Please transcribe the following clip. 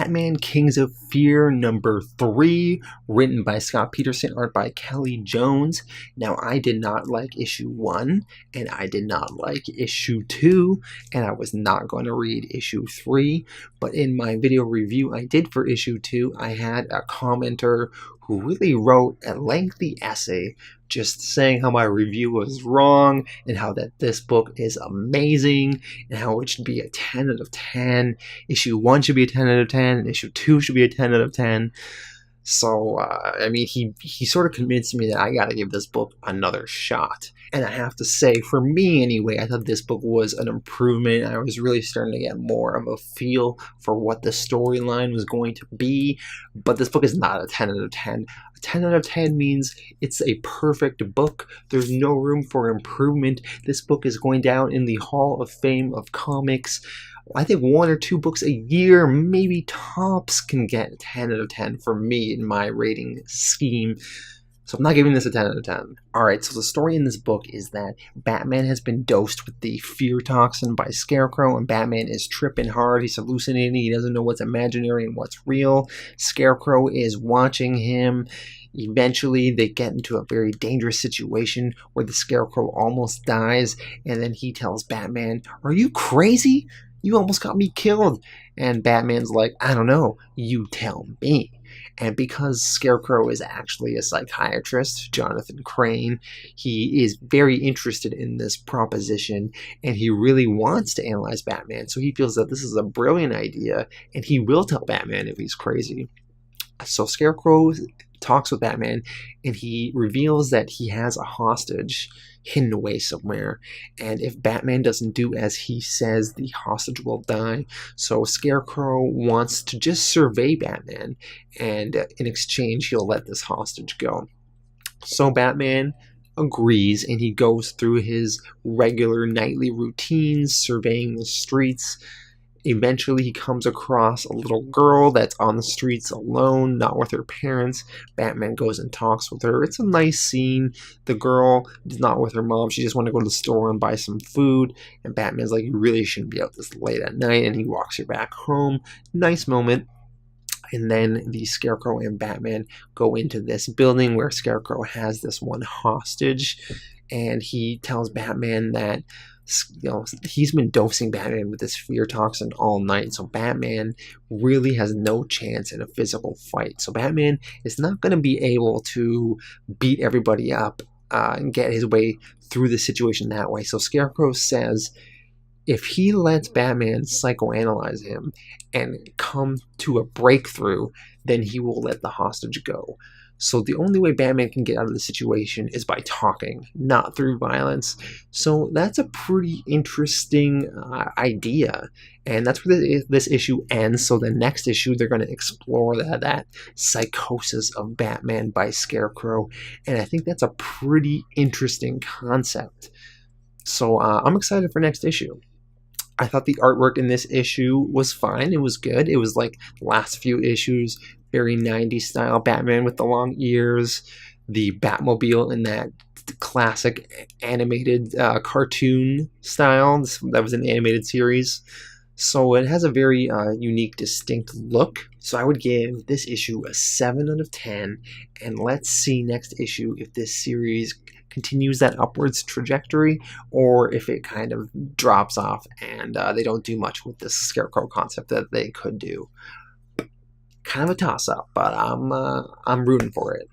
Batman Kings of Fear #3, written by Scott Peterson, art by Kelley Jones. Now, I did not like issue 1, and I did not like issue 2, and I was not going to read issue 3, but in my video review I did for issue 2, I had a commenter who really wrote a lengthy essay just saying how my review was wrong and how that this book is amazing and how it should be a 10 out of 10. Issue 1 should be a 10 out of 10 and issue 2 should be a 10 out of 10. So, I mean, he sort of convinced me that I gotta give this book another shot. And I have to say, for me anyway, I thought this book was an improvement. I was really starting to get more of a feel for what the storyline was going to be. But this book is not a 10 out of 10. A 10 out of 10 means it's a perfect book. There's no room for improvement. This book is going down in the Hall of Fame of comics. I think 1 or 2 books a year, maybe tops, can get 10 out of 10 for me in my rating scheme. So I'm not giving this a 10 out of 10. Alright, so the story in this book is that Batman has been dosed with the fear toxin by Scarecrow, and Batman is tripping hard. He's hallucinating. He doesn't know what's imaginary and what's real. Scarecrow is watching him. Eventually, they get into a very dangerous situation where the Scarecrow almost dies, and then he tells Batman, "Are you crazy? You almost got me killed." And Batman's like, "I don't know, you tell me." And because Scarecrow is actually a psychiatrist, Jonathan Crane, he is very interested in this proposition, and he really wants to analyze Batman. So he feels that this is a brilliant idea, and he will tell Batman if he's crazy. So Scarecrow talks with Batman, and he reveals that he has a hostage hidden away somewhere, and if Batman doesn't do as he says, the hostage will die. So Scarecrow wants to just survey Batman, and in exchange he'll let this hostage go. So Batman agrees, and he goes through his regular nightly routines, surveying the streets. Eventually, he comes across a little girl that's on the streets alone, not with her parents. Batman goes and talks with her. It's a nice scene. The girl is not with her mom. She just wanted to go to the store and buy some food. And Batman's like, "You really shouldn't be out this late at night." And he walks her back home. Nice moment. And then the Scarecrow and Batman go into this building where Scarecrow has this one hostage. And he tells Batman that he's been dosing Batman with this fear toxin all night, so Batman really has no chance in a physical fight. So Batman is not going to be able to beat everybody up and get his way through the situation that way. So Scarecrow says if he lets Batman psychoanalyze him and come to a breakthrough, then he will let the hostage go. So the only way Batman can get out of the situation is by talking, not through violence. So that's a pretty interesting idea. And that's where this issue ends. So the next issue, they're going to explore that psychosis of Batman by Scarecrow. And I think that's a pretty interesting concept. So I'm excited for next issue. I thought the artwork in this issue was fine. It was good. It was like the last few issues, very 90s style. Batman with the long ears, the Batmobile in that classic animated cartoon style. That was an animated series. So it has a very unique, distinct look. So I would give this issue a 7 out of 10. And let's see next issue if this series continues that upwards trajectory or if it kind of drops off and they don't do much with this Scarecrow concept that they could do. Kind of a toss-up, but I'm rooting for it.